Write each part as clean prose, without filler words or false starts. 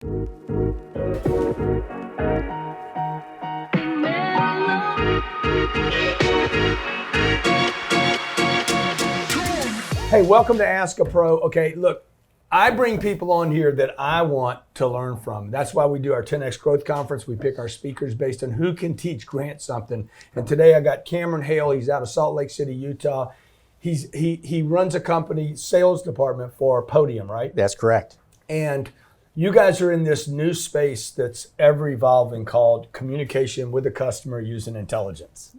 Hey, welcome to Ask a Pro. Okay, look, I bring people on here that I want to learn from. That's why we do our 10X Growth Conference. We pick our speakers based on who can teach Grant something. And today I got Cameron Hale. He's out of Salt Lake City, Utah. He runs a company sales department for Podium, right? That's correct. And you guys are in this new space that's ever evolving called communication with the customer using intelligence.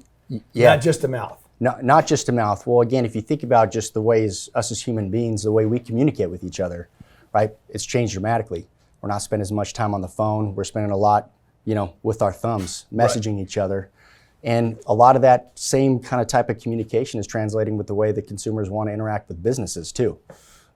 Yeah. Not just a mouth. Not just a mouth. Well, again, if you think about just the ways us as human beings, the way we communicate with each other, right? It's changed dramatically. We're not spending as much time on the phone. We're spending a lot, with our thumbs, messaging each other. And a lot of that same kind of type of communication is translating with the way that consumers want to interact with businesses too.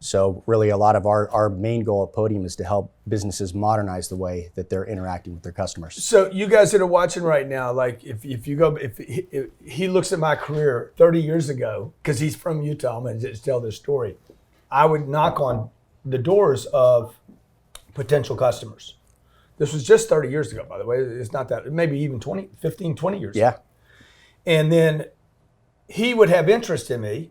So really a lot of our main goal at Podium is to help businesses modernize the way that they're interacting with their customers. So you guys that are watching right now, like if he looks at my career 30 years ago, because he's from Utah, I'm going to just tell this story. I would knock on the doors of potential customers. This was just 30 years ago, by the way. It's not that, maybe even 20 years ago. And then he would have interest in me,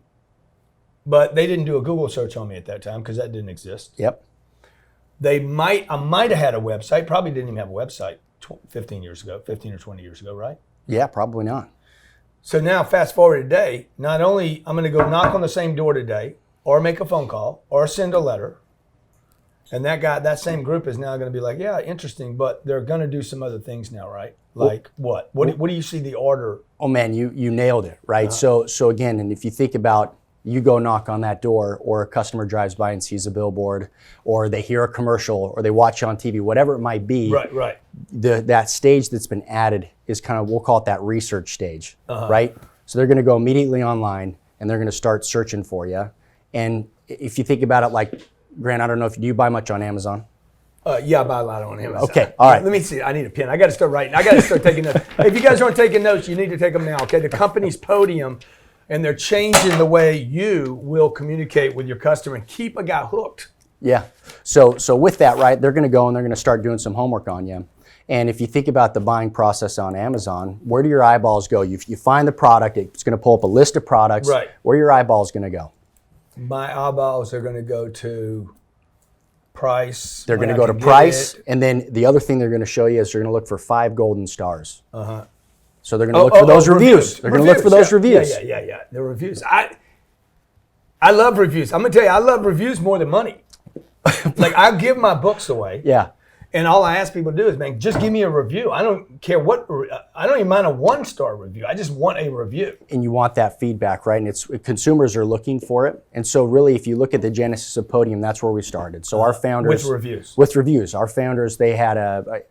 but they didn't do a Google search on me at that time because that didn't exist. Yep. I might have had a website, probably didn't even have a website 15 or 20 years ago, right? Yeah, probably not. So now fast forward today, not only I'm going to go knock on the same door today or make a phone call or send a letter. And that same group is now going to be like, yeah, interesting, but they're going to do some other things now, right? Like what? What do you see the order? Oh man, you nailed it, right? So again, and if you think about, you go knock on that door, or a customer drives by and sees a billboard, or they hear a commercial, or they watch you on TV, whatever it might be. Right. That stage that's been added is kind of, we'll call it that research stage, right? So they're going to go immediately online and they're going to start searching for you. And if you think about it, like Grant, I don't know if you buy much on Amazon. Yeah, I buy a lot on Amazon. Okay, all right. Let me see. I need a pen. I got to start writing. I got to start taking notes. If you guys aren't taking notes, you need to take them now. Okay, the company's Podium. And they're changing the way you will communicate with your customer and keep a guy hooked. Yeah. So with that, right, they're going to go and they're going to start doing some homework on you. And if you think about the buying process on Amazon, where do your eyeballs go? You find the product, it's going to pull up a list of products. Right. Where are your eyeballs going to go? My eyeballs are going to go to price. They're going to go to price. And then the other thing they're going to show you is they're going to look for 5 golden stars. So they're going to look for those reviews. They're going to look for those reviews. Yeah. The reviews. I love reviews. I'm going to tell you, I love reviews more than money. Like I give my books away. Yeah. And all I ask people to do is, man, just give me a review. I don't care I don't even mind a 1-star review. I just want a review. And you want that feedback, right? And consumers are looking for it. And so really, if you look at the genesis of Podium, that's where we started. So our founders. With reviews. Our founders, they had our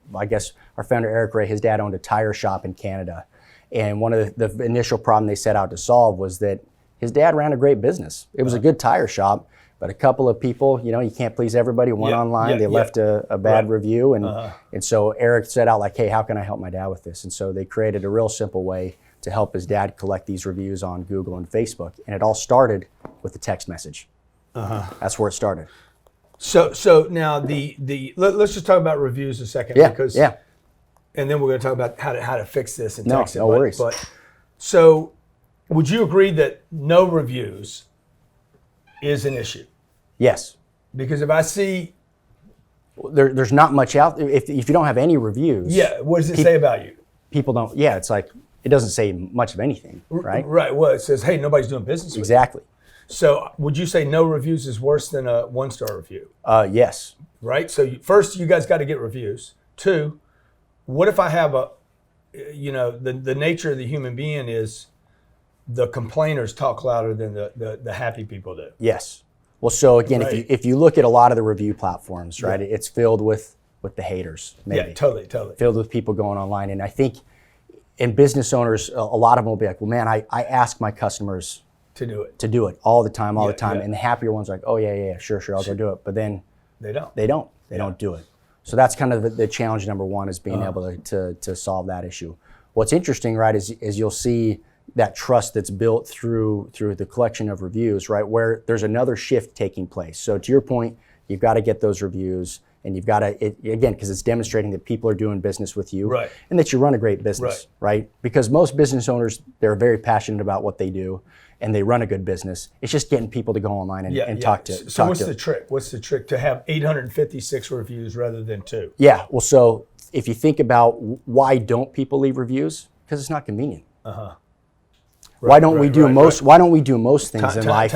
founder, Eric Ray, his dad owned a tire shop in Canada. And one of the initial problem they set out to solve was that his dad ran a great business. It was a good tire shop. But a couple of people, you can't please everybody, went online, they left a bad review. And so Eric set out like, hey, how can I help my dad with this? And so they created a real simple way to help his dad collect these reviews on Google and Facebook. And it all started with a text message. That's where it started. So now let's just talk about reviews a second. And then we're going to talk about how to fix this and text it. No worries. So would you agree that no reviews is an issue? Yes. Because if I see... There's not much out there. If you don't have any reviews... Yeah, what does it say about you? People don't... Yeah, it's like, it doesn't say much of anything, right? Right, well, it says, hey, nobody's doing business with you. Exactly. So would you say no reviews is worse than a 1-star review? Yes. Right, so first you guys got to get reviews. 2, what if I have the nature of the human being is the complainers talk louder than the happy people do? Yes. Well, so again, if you look at a lot of the review platforms, right, it's filled with the haters. Maybe. Yeah, totally. Filled with people going online. And I think in business owners, a lot of them will be like, well, man, I ask my customers to do it all the time. And the happier ones are like, oh, yeah, sure, I'll go do it. But then they don't do it. So that's kind of the challenge number one, is being able to solve that issue. What's interesting, right, is you'll see that trust that's built through the collection of reviews, right, where there's another shift taking place. So to your point, you've got to get those reviews. And you've got to, again, because it's demonstrating that people are doing business with you, right, and that you run a great business, right? Because most business owners, they're very passionate about what they do, and they run a good business. It's just getting people to go online and talk to. So what's the trick? What's the trick to have 856 reviews rather than 2? Yeah, well, so if you think about why don't people leave reviews? Because it's not convenient. Why don't we do most things in life?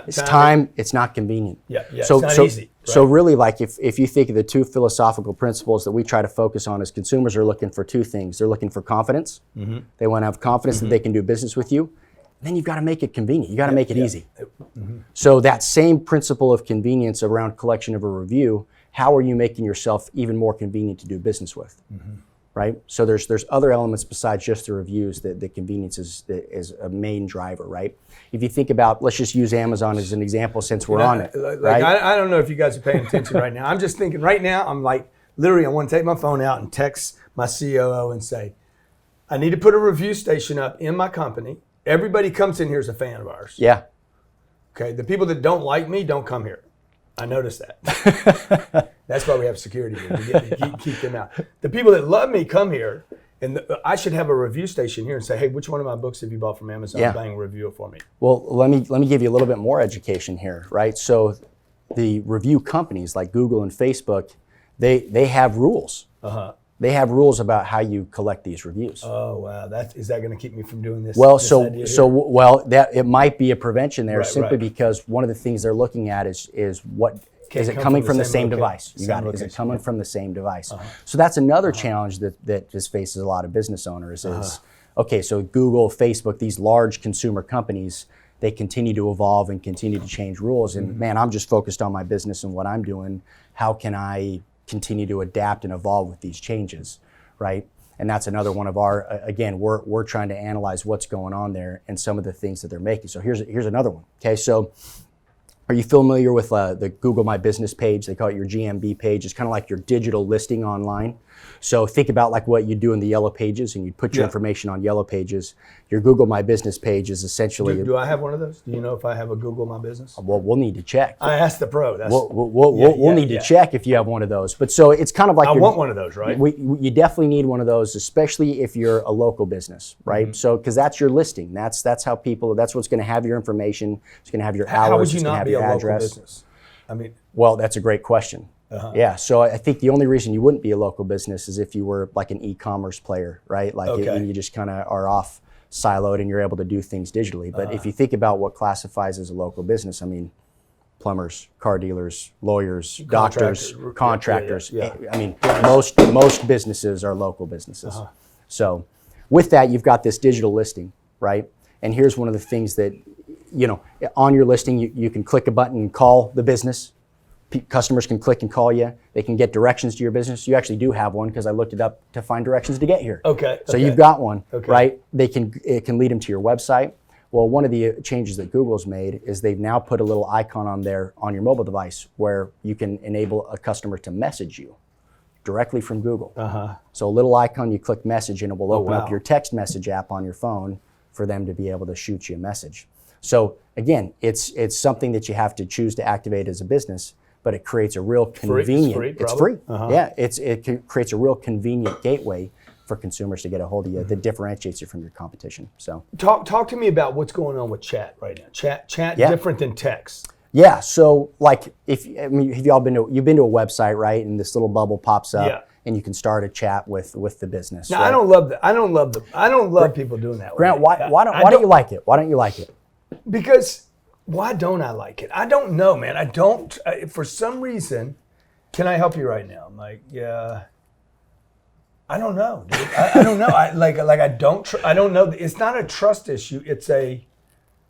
It's time. It's not convenient. So, it's not easy. Right? So really, like if you think of the 2 philosophical principles that we try to focus on, as consumers are looking for 2 things. They're looking for confidence. They want to have confidence that they can do business with you. Then you've got to make it convenient. You got to make it easy. So that same principle of convenience around collection of a review, how are you making yourself even more convenient to do business with? Right? So there's other elements besides just the reviews that the convenience is a main driver, right? If you think about, let's just use Amazon as an example since we're on it. Right? I don't know if you guys are paying attention right now. I'm just thinking right now, I'm like, literally, I want to take my phone out and text my COO and say, I need to put a review station up in my company. Everybody comes in here as a fan of ours. Yeah. Okay. The people that don't like me don't come here. I noticed that. That's why we have security here, to keep them out. The people that love me come here, and I should have a review station here and say, hey, which one of my books have you bought from Amazon? Bang, review it for me. Well, let me give you a little bit more education here, right? So the review companies like Google and Facebook, they have rules. They have rules about how you collect these reviews. Oh wow! Is that going to keep me from doing this? Well, that it might be a prevention there, simply because one of the things they're looking at is what is it coming from the same device? You got it. Is it coming from the same device? So that's another challenge that just faces a lot of business owners. Is okay. So Google, Facebook, these large consumer companies, they continue to evolve and continue to change rules. And man, I'm just focused on my business and what I'm doing. How can I continue to adapt and evolve with these changes, right? And that's another one of our, again, we're trying to analyze what's going on there and some of the things that they're making. So here's another one, okay? So are you familiar with the Google My Business page? They call it your GMB page. It's kind of like your digital listing online. So think about like what you do in the Yellow Pages, and you put your information on Yellow Pages. Your Google My Business page is essentially... Do I have one of those? Do you know if I have a Google My Business? Well, we'll need to check. I asked the pro. We'll need to check if you have one of those. But so it's kind of like... I want one of those, right? You definitely need one of those, especially if you're a local business, right? So, because that's your listing. That's how people... That's what's going to have your information. It's going to have your hours. How would you it's not have be your a address. local business? I mean... Well, that's a great question. Yeah, so I think the only reason you wouldn't be a local business is if you were like an e-commerce player, right? Like and you just kind of are off siloed and you're able to do things digitally. But if you think about what classifies as a local business, I mean, plumbers, car dealers, lawyers, doctors, contractors. I mean, most businesses are local businesses. So with that, you've got this digital listing, right? And here's one of the things that, on your listing, you can click a button and call the business. Customers can click and call you. They can get directions to your business. You actually do have one because I looked it up to find directions to get here. So you've got one, right? It can lead them to your website. Well, one of the changes that Google's made is they've now put a little icon on there on your mobile device where you can enable a customer to message you directly from Google. So a little icon, you click message, and it will open up your text message app on your phone for them to be able to shoot you a message. So again, it's something that you have to choose to activate as a business, but it creates a real convenient. It's free. Yeah, it creates a real convenient gateway for consumers to get a hold of you that differentiates you from your competition. So talk to me about what's going on with chat right now. Chat different than text. Yeah. So like have you've been to a website, right? And this little bubble pops up. And you can start a chat with the business. Now, right? I don't love that. I don't love people doing that. Grant, why don't you like it? Why don't you like it? Because why don't I like it? I don't know, man. I don't. For some reason, can I help you right now? I'm like, yeah. I don't know, dude. I don't know. I don't know. It's not a trust issue. It's a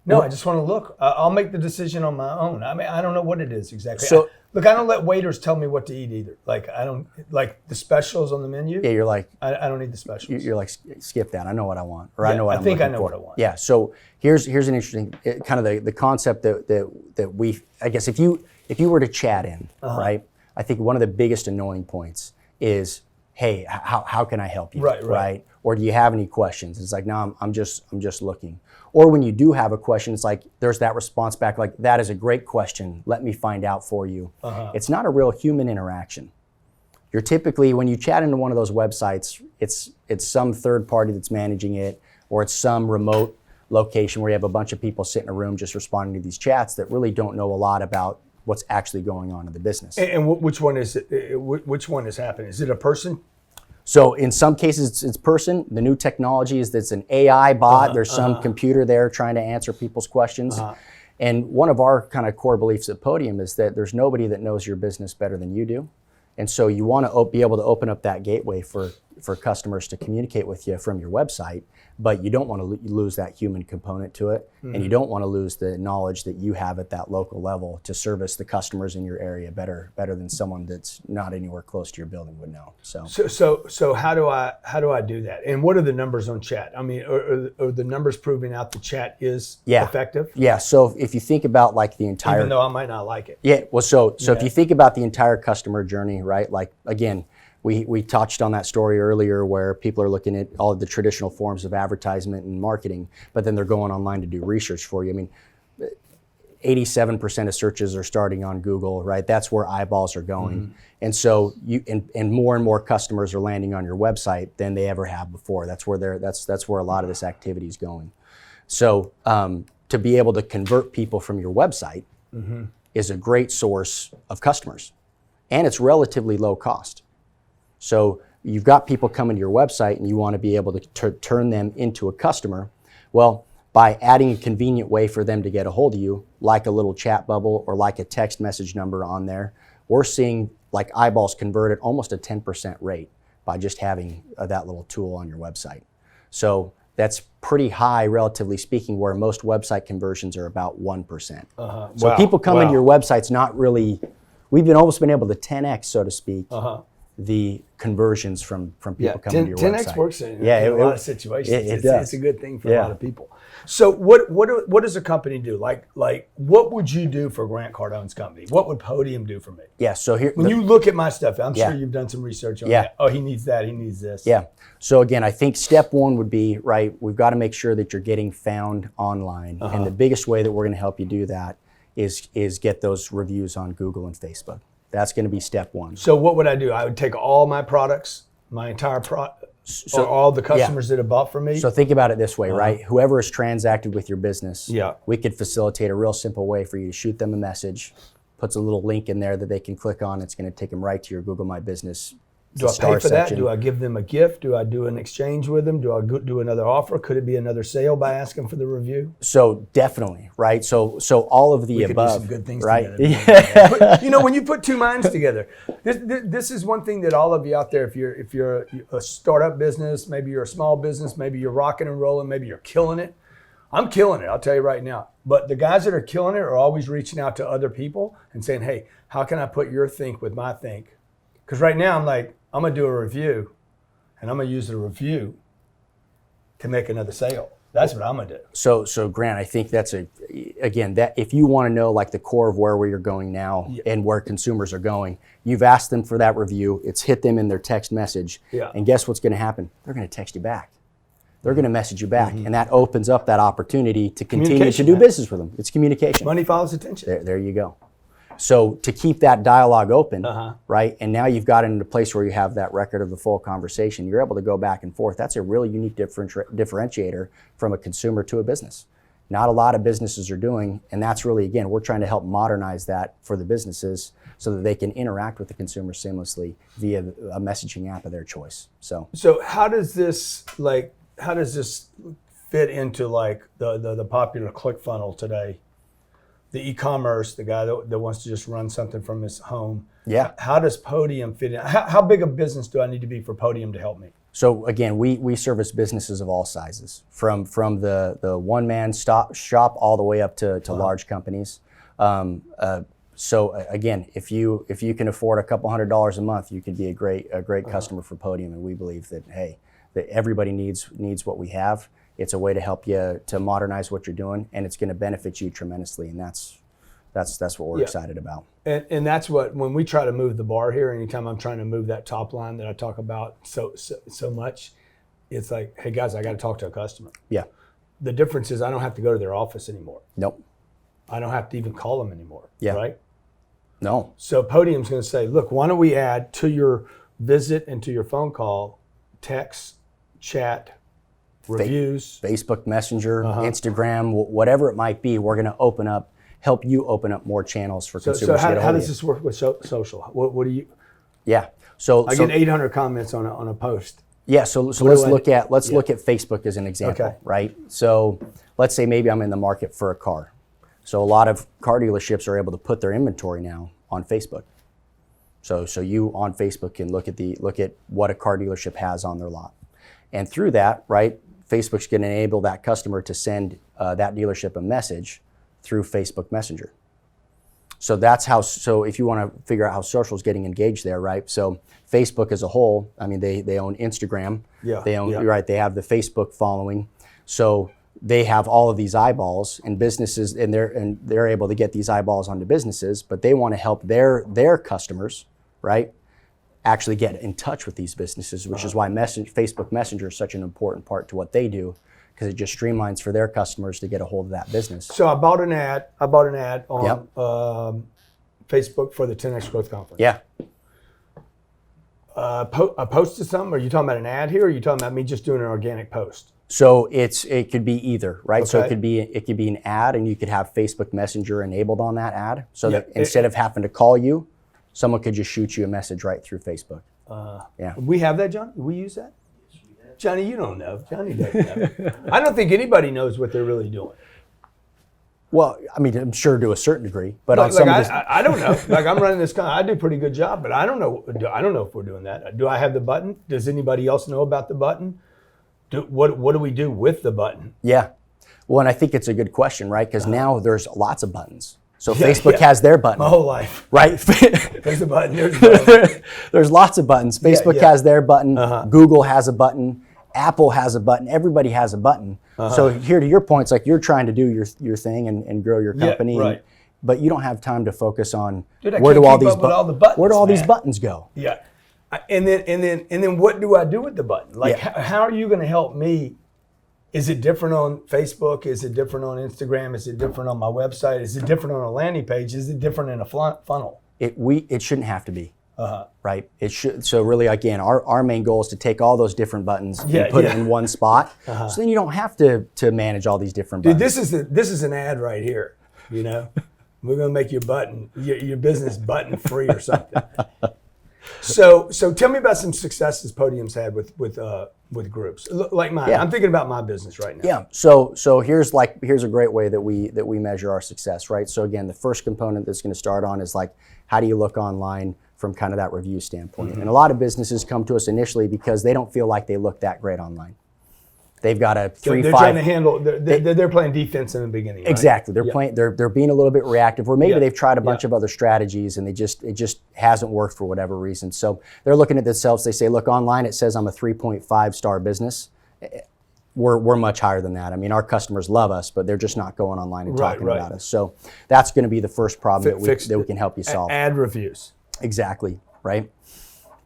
no. I just want to look. I'll make the decision on my own. I mean, I don't know what it is exactly. So look, I don't let waiters tell me what to eat either. Like I don't like the specials on the menu. Yeah, you're like I don't need the specials. You're like skip that. I know what I want, or I know what I'm looking for. I know what I want. Yeah. So here's an interesting kind of the concept that we, I guess if you were to chat in, right? I think one of the biggest annoying points is, hey, how can I help you? Right. Or do you have any questions? It's like, no, I'm just looking. Or when you do have a question, it's like there's that response back, like that is a great question. Let me find out for you. It's not a real human interaction, You're typically, when you chat into one of those websites, it's some third party that's managing it, or it's some remote location where you have a bunch of people sit in a room just responding to these chats that really don't know a lot about what's actually going on in the business. And which one is it? Which one is happening? Is it a person? So in some cases it's person. The new technology is that it's an AI bot. There's some computer there trying to answer people's questions. And one of our kind of core beliefs at Podium is that there's nobody that knows your business better than you do. And so you want to be able to open up that gateway for customers to communicate with you from your website, but you don't want to lose that human component to it, and you don't want to lose the knowledge that you have at that local level to service the customers in your area better than someone that's not anywhere close to your building would know. So how do I do that? And what are the numbers on chat? I mean, are the numbers proving out the chat is effective? Yeah. So if you think about like the entire, even though I might not like it. Yeah. Well, so if you think about the entire customer journey, right? Like again, we touched on that story earlier where people are looking at all of the traditional forms of advertisement and marketing, but then they're going online to do research for you. I mean, 87% of searches are starting on Google, right? That's where eyeballs are going. And so and more customers are landing on your website than they ever have before. That's where that's where a lot of this activity is going. So to be able to convert people from your website is a great source of customers, and it's relatively low cost. So you've got people coming to your website and you want to be able to turn them into a customer. Well, by adding a convenient way for them to get a hold of you, like a little chat bubble or like a text message number on there, we're seeing like eyeballs convert at almost a 10% rate by just having that little tool on your website. So that's pretty high, relatively speaking, where most website conversions are about 1%. So people coming to your website's not really, we've almost been able to 10x, so to speak, the conversions from people coming to your website. 10x works in a lot of situations. It's a good thing for a lot of people. So what does a company do? Like what would you do for Grant Cardone's company? What would Podium do for me? Yeah. So here, when you look at my stuff, I'm sure you've done some research on that. Oh, he needs that. He needs this. Yeah. So again, I think step one would be, right, we've got to make sure that you're getting found online, and the biggest way that we're going to help you do that is get those reviews on Google and Facebook. That's going to be step one. So what would I do? I would take all my products, my entire or all the customers that have bought from me. So think about it this way, right? Whoever has transacted with your business, we could facilitate a real simple way for you to shoot them a message, puts a little link in there that they can click on. It's going to take them right to your Google My Business. Do I pay for that? Do I give them a gift? Do I do an exchange with them? Do I do another offer? Could it be another sale by asking for the review? So definitely, right? So all of the above, could do some good things right? Together. But, when you put two minds together, this is one thing that all of you out there, if you're a startup business, maybe you're a small business, maybe you're rocking and rolling, maybe you're killing it. I'm killing it, I'll tell you right now. But the guys that are killing it are always reaching out to other people and saying, hey, how can I put your think with my think? Because right now I'm like, I'm going to do a review, and I'm going to use the review to make another sale. That's what I'm going to do. So Grant, I think that's that if you want to know like the core of where you're going now and where consumers are going, you've asked them for that review. It's hit them in their text message. And guess what's going to happen? They're going to text you back. They're going to message you back. And that opens up that opportunity to continue to do business with them. It's communication. Money follows attention. There you go. So to keep that dialogue open, right, and now you've got it into a place where you have that record of the full conversation, you're able to go back and forth. That's a really unique differentiator from a consumer to a business. Not a lot of businesses are doing, and that's really, again, we're trying to help modernize that for the businesses so that they can interact with the consumer seamlessly via a messaging app of their choice. So how does this fit into like the popular ClickFunnels today? The e-commerce, the guy that wants to just run something from his home. Yeah. How does Podium fit in? How big a business do I need to be for Podium to help me? So again, we service businesses of all sizes, from the one-man shop all the way up to large companies. So again, if you can afford a couple $100 a month, you can be a great customer for Podium, and we believe that that everybody needs what we have. It's a way to help you to modernize what you're doing, and it's going to benefit you tremendously, and that's what we're excited about. And that's what, when we try to move the bar here, anytime I'm trying to move that top line that I talk about so much, it's like, hey guys, I got to talk to a customer. Yeah. The difference is I don't have to go to their office anymore. Nope. I don't have to even call them anymore. Yeah. Right? No. So Podium's going to say, look, why don't we add to your visit into your phone call, text, chat, reviews, Facebook Messenger, Instagram, whatever it might be. We're going to help you open up more channels for consumers. So how does this work with social? What do you? Yeah. So I get 800 comments on a post. Yeah. So let's look at Facebook as an example, right? So let's say maybe I'm in the market for a car. So a lot of car dealerships are able to put their inventory now on Facebook. So you on Facebook can look at what a car dealership has on their lot, and through that, right, Facebook's going to enable that customer to send that dealership a message through Facebook Messenger. So that's how. So if you want to figure out how social is getting engaged there, right? So Facebook as a whole, I mean, they own Instagram. Yeah. They own right. They have the Facebook following. So they have all of these eyeballs, and businesses, and they're able to get these eyeballs onto businesses, but they want to help their customers, right, actually get in touch with these businesses, which is why Facebook Messenger is such an important part to what they do, because it just streamlines for their customers to get a hold of that business. So I bought an ad on Facebook for the 10X Growth Conference. Yeah. I posted something. Are you talking about an ad here, or are you talking about me just doing an organic post? So it could be either, right? Okay. So it could be an ad, and you could have Facebook Messenger enabled on that ad, so that instead of having to call you, someone could just shoot you a message right through Facebook. We have that, John? We use that? Johnny, you don't know. Johnny doesn't know. I don't think anybody knows what they're really doing. Well, I mean, I'm sure to a certain degree, but I don't know. Like, I'm running this company. I do a pretty good job, but I don't know. I don't know if we're doing that. Do I have the button? Does anybody else know about the button? What do we do with the button? Yeah. Well, and I think it's a good question, right? Because now there's lots of buttons. So Facebook has their button. My whole life. Right? There's a button. There's a button. There's lots of buttons. Facebook has their button. Google has a button. Apple has a button. Everybody has a button. So here to your point, it's like you're trying to do your thing and grow your company. Yeah, right. But you don't have time to focus on where do all these buttons go? Yeah. And then what do I do with the button? Like, how are you going to help me? Is it different on Facebook? Is it different on Instagram? Is it different on my website? Is it different on a landing page? Is it different in a funnel? It shouldn't have to be. Right? It should. So really, again, our main goal is to take all those different buttons and put it in one spot. So then you don't have to manage all these different buttons. Dude, this is an ad right here. You know, we're going to make your business button free or something. So tell me about some successes Podium's had with groups like mine. I'm thinking about my business right now. Yeah. So here's a great way that we measure our success, right? So again, the first component that's going to start on is like, how do you look online from kind of that review standpoint? And a lot of businesses come to us initially because they don't feel like they look that great online. They've got a 3-5. They're trying to handle. They're playing defense in the beginning. Right? Exactly. They're playing. They're being a little bit reactive, or maybe they've tried a bunch of other strategies and it just hasn't worked for whatever reason. So they're looking at themselves. They say, look, online it says I'm a 3.5 star business. We're much higher than that. I mean, our customers love us, but they're just not going online and talking about us. So that's going to be the first problem that we can help you solve. Ad reviews. Exactly. Right.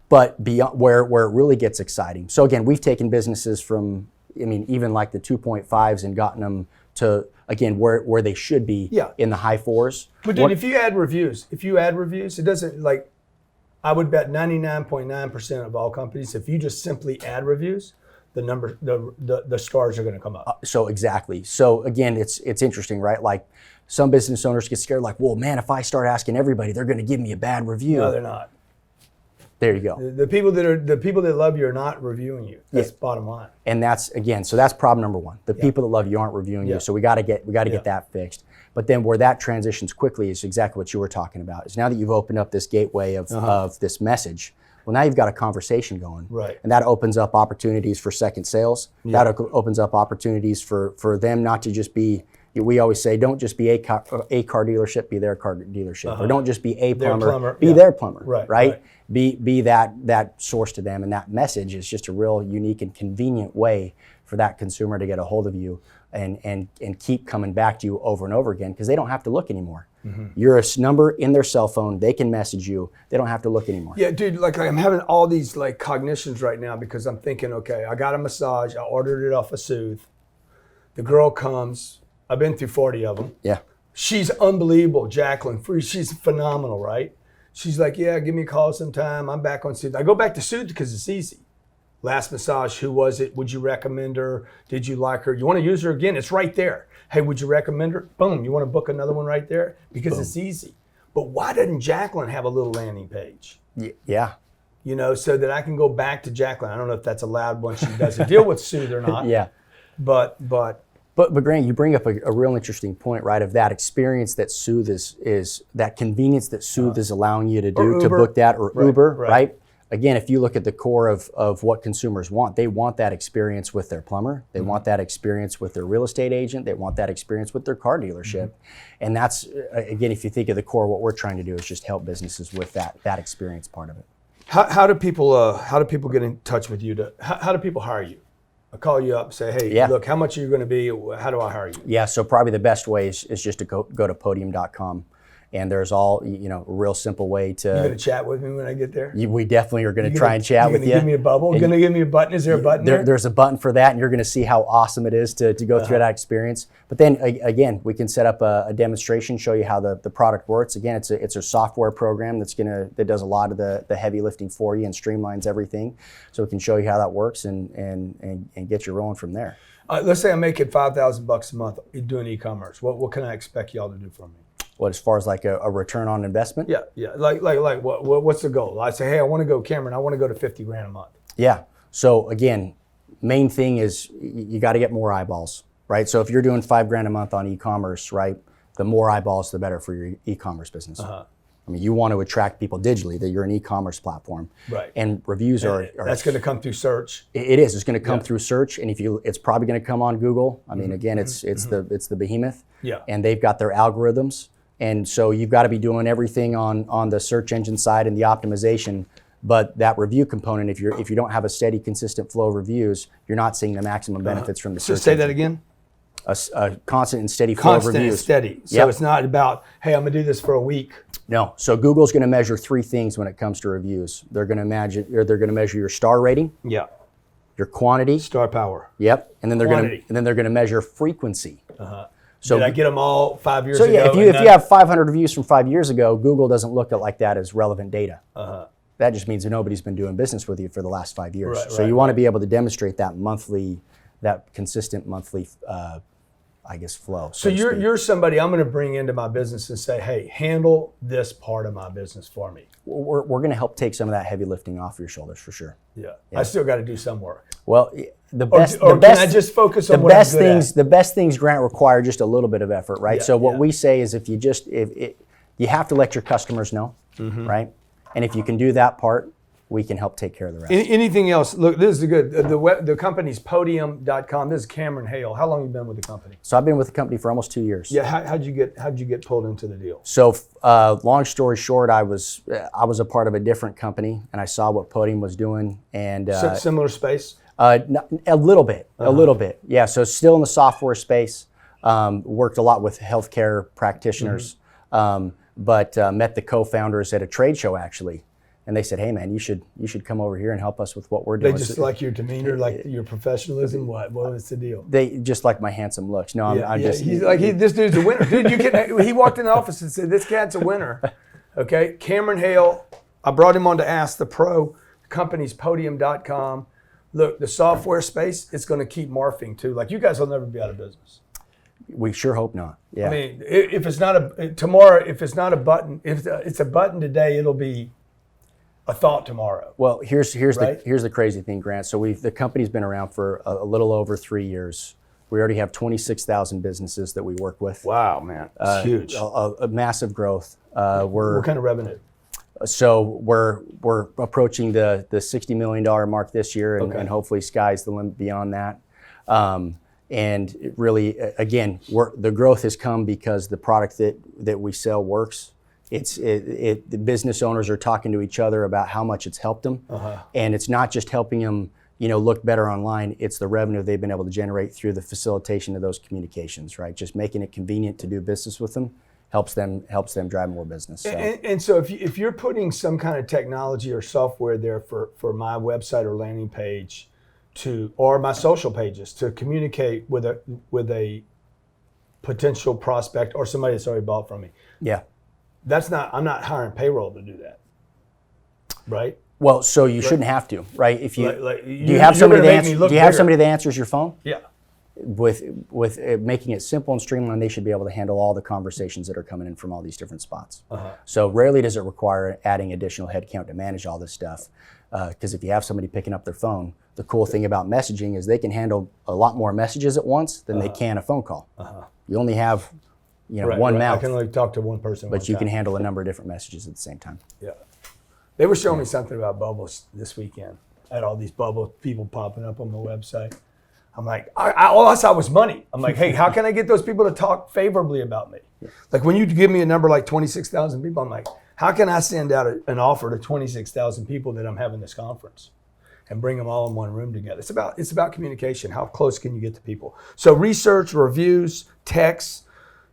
But beyond where it really gets exciting. So again, we've taken businesses from, I mean, even like the 2.5s and gotten them to, again, where they should be in the high 4s. But dude, if you add reviews, it doesn't, like, I would bet 99.9% of all companies, if you just simply add reviews, the stars are going to come up. So exactly. So again, it's interesting, right? Like, some business owners get scared, like, well, man, if I start asking everybody, they're going to give me a bad review. No, they're not. There you go. The people that love you are not reviewing you. That's bottom line. And that's problem number one. The people that love you aren't reviewing you. So we got to get that fixed. But then where that transitions quickly is exactly what you were talking about. Is now that you've opened up this gateway of this message, well, now you've got a conversation going. Right. And that opens up opportunities for second sales. That opens up opportunities for them not to just be. We always say, don't just be a car dealership, be their car dealership. Or don't just be a plumber, be their plumber, right? Be that source to them. And that message is just a real unique and convenient way for that consumer to get a hold of you and keep coming back to you over and over again, because they don't have to look anymore. You're a number in their cell phone. They can message you. They don't have to look anymore. Yeah, dude, like I'm having all these like cognitions right now because I'm thinking, okay, I got a massage. I ordered it off of Soothe. The girl comes. I've been through 40 of them. Yeah. She's unbelievable, Jacqueline. She's phenomenal, right? She's like, yeah, give me a call sometime. I'm back on Soothe. I go back to Soothe because it's easy. Last massage, who was it? Would you recommend her? Did you like her? You want to use her again? It's right there. Hey, would you recommend her? Boom, you want to book another one right there? Because it's easy. But why doesn't Jacqueline have a little landing page? Yeah. You know, so that I can go back to Jacqueline. I don't know if that's allowed once she does a deal with Soothe or not. Yeah. But Grant, you bring up a real interesting point, right? Of that experience that Soothe is that convenience that Soothe is allowing you to do to book that, or Uber, right? Again, if you look at the core of what consumers want, they want that experience with their plumber. They want that experience with their real estate agent. They want that experience with their car dealership. And that's, again, if you think of the core, what we're trying to do is just help businesses with that experience part of it. How do people get in touch with you? How do people hire you? I call you up and say, hey, look, how much are you going to be? How do I hire you? Yeah, so probably the best way is just to go to podium.com. And there's all, a real simple way to... You're going to chat with me when I get there? We definitely are going to try and chat with you. You're going to give me a bubble? You're going to give me a button? Is there a button there? There's a button for that, and you're going to see how awesome it is to go through that experience. But then, again, we can set up a demonstration, show you how the product works. Again, it's a software program that does a lot of the heavy lifting for you and streamlines everything. So we can show you how that works and get you rolling from there. Let's say I'm making $5,000 a month doing e-commerce. What can I expect y'all to do for me? What, as far as like a return on investment? Yeah. Like what's the goal? I say, hey, I want to go, Cameron, I want to go to $50,000 a month. Yeah. So again, main thing is you got to get more eyeballs, right? So if you're doing $5,000 a month on e-commerce, right, the more eyeballs, the better for your e-commerce business. I mean, you want to attract people digitally, that you're an e-commerce platform. Right. And reviews are that's going to come through search. It is. It's going to come through search, and it's probably going to come on Google. I mean, again, it's the behemoth. Yeah. And they've got their algorithms. And so you've got to be doing everything on the search engine side and the optimization, but that review component, if you don't have a steady, consistent flow of reviews, you're not seeing the maximum benefits from the search engine. Say that again? A constant and steady flow of reviews. Constant and steady. So it's not about, hey, I'm going to do this for a week. No. So Google's going to measure three things when it comes to reviews. They're going to measure your star rating. Yeah. Your quantity. Star power. Yep. And then they're going to measure frequency. So did I get them all 5 years ago? So if you have 500 reviews from 5 years ago, Google doesn't look at like that as relevant data. That just means that nobody's been doing business with you for the last 5 years. So you want to be able to demonstrate that consistent monthly, flow. So you're somebody I'm going to bring into my business and say, hey, handle this part of my business for me. We're going to help take some of that heavy lifting off your shoulders for sure. Yeah. I still got to do some work. Well, can I just focus on the best things, Grant, require just a little bit of effort, right? So what we say is if you have to let your customers know, right? And if you can do that part, we can help take care of the rest. Anything else? Look, this is good. The company's podium.com. This is Cameron Hale. How long have you been with the company? So I've been with the company for almost 2 years. Yeah. How'd you get pulled into the deal? So long story short, I was a part of a different company, and I saw what Podium was doing, and similar space. A little bit. Yeah. So still in the software space. Worked a lot with healthcare practitioners, but met the co-founders at a trade show actually. And they said, "Hey, man, you should come over here and help us with what we're doing." They just like your demeanor, like your professionalism. What was the deal? They just like my handsome looks. No, I'm just. He's like, this dude's a winner, dude. He walked in the office and said, "This cat's a winner." Okay, Cameron Hale. I brought him on to Ask the Pro. The company's podium.com. Look, the software space, it's going to keep morphing too. Like you guys will never be out of business. We sure hope not. Yeah. I mean, if it's not a button, if it's a button today, it'll be a thought tomorrow. Well, here's the crazy thing, Grant. So the company's been around for a little over 3 years. We already have 26,000 businesses that we work with. Wow, man, it's huge. A massive growth. What kind of revenue? So we're approaching the $60 million mark this year, and hopefully sky's the limit beyond that. And it really, again, the growth has come because the product that we sell works. The business owners are talking to each other about how much it's helped them, and it's not just helping them, look better online. It's the revenue they've been able to generate through the facilitation of those communications, right? Just making it convenient to do business with them helps them drive more business. So. And so if you're putting some kind of technology or software there for my website or landing page or my social pages to communicate with a potential prospect or somebody that's already bought from me. Yeah. I'm not hiring payroll to do that, right? Well, so you shouldn't have to, right? If you do you have somebody that answers your phone? Yeah. With making it simple and streamlined, they should be able to handle all the conversations that are coming in from all these different spots. So rarely does it require adding additional headcount to manage all this stuff. Because if you have somebody picking up their phone, the cool thing about messaging is they can handle a lot more messages at once than they can a phone call. You only have one mouth. I can only talk to one person. But you can handle a number of different messages at the same time. Yeah. They were showing me something about bubbles this weekend. I had all these bubble people popping up on my website. I'm like, all I saw was money. I'm like, hey, how can I get those people to talk favorably about me? Yeah. Like when you give me a number like 26,000 people, I'm like, how can I send out an offer to 26,000 people that I'm having this conference and bring them all in one room together? It's about communication. How close can you get to people? So research, reviews, texts.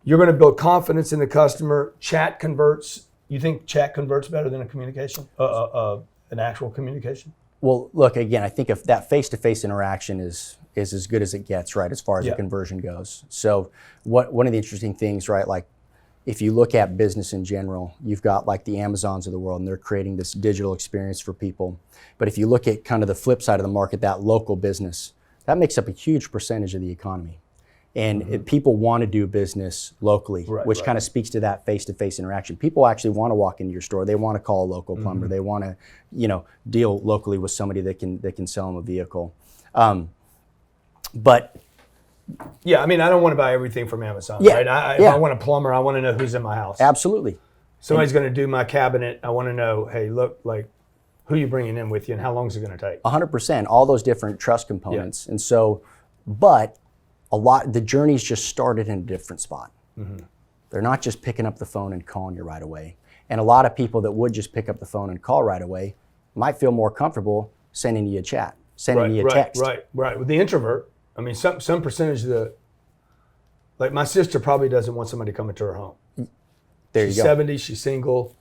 You're going to build confidence in the customer. Chat converts. You think chat converts better than a communication, an actual communication? Well, look, again, I think if that face-to-face interaction is as good as it gets, right, as far as the conversion goes. So one of the interesting things, right, like if you look at business in general, you've got like the Amazons of the world, and they're creating this digital experience for people. But if you look at kind of the flip side of the market, that local business, that makes up a huge percentage of the economy. And people want to do business locally, which kind of speaks to that face-to-face interaction. People actually want to walk into your store. They want to call a local plumber. They want to, deal locally with somebody that can sell them a vehicle. But yeah, I mean, I don't want to buy everything from Amazon, right? If I want a plumber, I want to know who's in my house. Absolutely. Somebody's going to do my cabinet. I want to know, hey, look, like, who you bringing in with you and how long is it going to take? 100%. All those different trust components. And so, but the journey's just started in a different spot. They're not just picking up the phone and calling you right away. And a lot of people that would just pick up the phone and call right away might feel more comfortable sending you a chat, sending you a text. Right. With the introvert, I mean, some percentage of like my sister probably doesn't want somebody coming to her home. She's 70, she's single,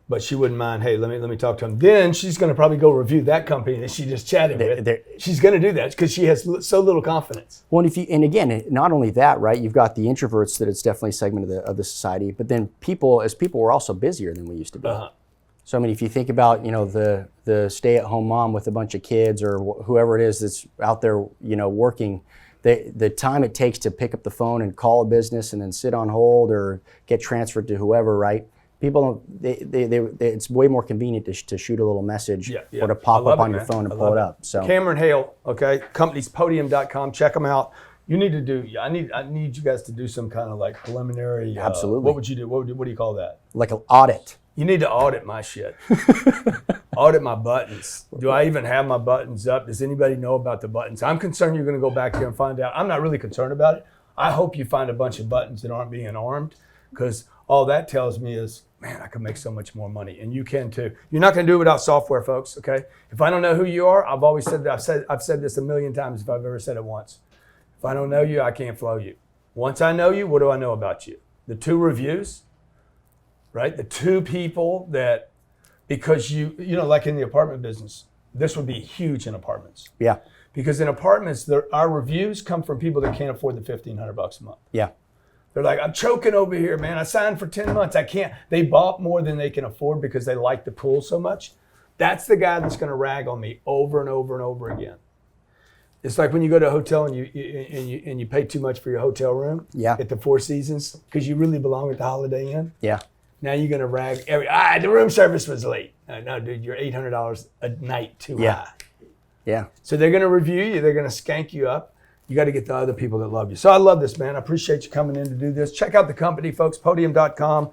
but she wouldn't mind, hey, let me talk to him. Then she's going to probably go review that company that she just chatted with. She's going to do that because she has so little confidence. Well, and again, not only that, right? You've got the introverts that it's definitely a segment of the society, but then people were also busier than we used to be. So I mean, if you think about the stay-at-home mom with a bunch of kids or whoever it is that's out there working, the time it takes to pick up the phone and call a business and then sit on hold or get transferred to whoever, right? People it's way more convenient to shoot a little message or to pop up on your phone and pull it up. So Cameron Hale, okay, company's podium.com. Check them out. You need to do. I need you guys to do some kind of like preliminary. Absolutely. What would you do? What do you call that? Like an audit. You need to audit my shit. Audit my buttons. Do I even have my buttons up? Does anybody know about the buttons? I'm concerned you're going to go back there and find out. I'm not really concerned about it. I hope you find a bunch of buttons that aren't being armed, because all that tells me is, man, I can make so much more money, and you can too. You're not going to do it without software, folks. Okay. If I don't know who you are, I've always said that. I've said this a million times if I've ever said it once. If I don't know you, I can't flow you. Once I know you, what do I know about you? The 2 reviews, right? The 2 people that, because like in the apartment business, this would be huge in apartments. Yeah. Because in apartments, our reviews come from people that can't afford the $1,500 a month. Yeah. They're like, I'm choking over here, man. I signed for 10 months. I can't. They bought more than they can afford because they like the pool so much. That's the guy that's going to rag on me over and over and over again. It's like when you go to a hotel and you pay too much for your hotel room at the Four Seasons because you really belong at the Holiday Inn. Yeah. Now you're going to rag the room service was late. No, dude, you're $800 a night too high. Yeah. So they're going to review you. They're going to skank you up. You got to get the other people that love you. So I love this, man. I appreciate you coming in to do this. Check out the company, folks, podium.com.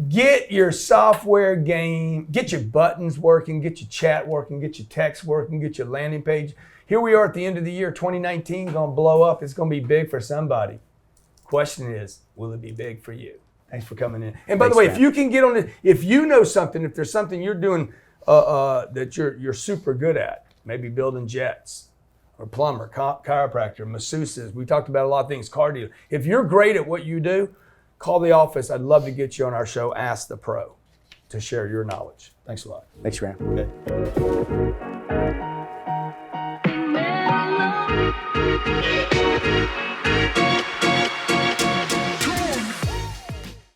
Get your software game, get your buttons working, get your chat working, get your text working, get your landing page. Here we are at the end of the year, 2019, going to blow up. It's going to be big for somebody. Question is, will it be big for you? Thanks for coming in. And by the way, if you can get on it, if you know something, if there's something you're doing that you're super good at, maybe building jets, or plumber, chiropractor, masseuses. We talked about a lot of things, car dealer. If you're great at what you do, call the office. I'd love to get you on our show, Ask the Pro, to share your knowledge. Thanks a lot. Thanks, Graham. Okay.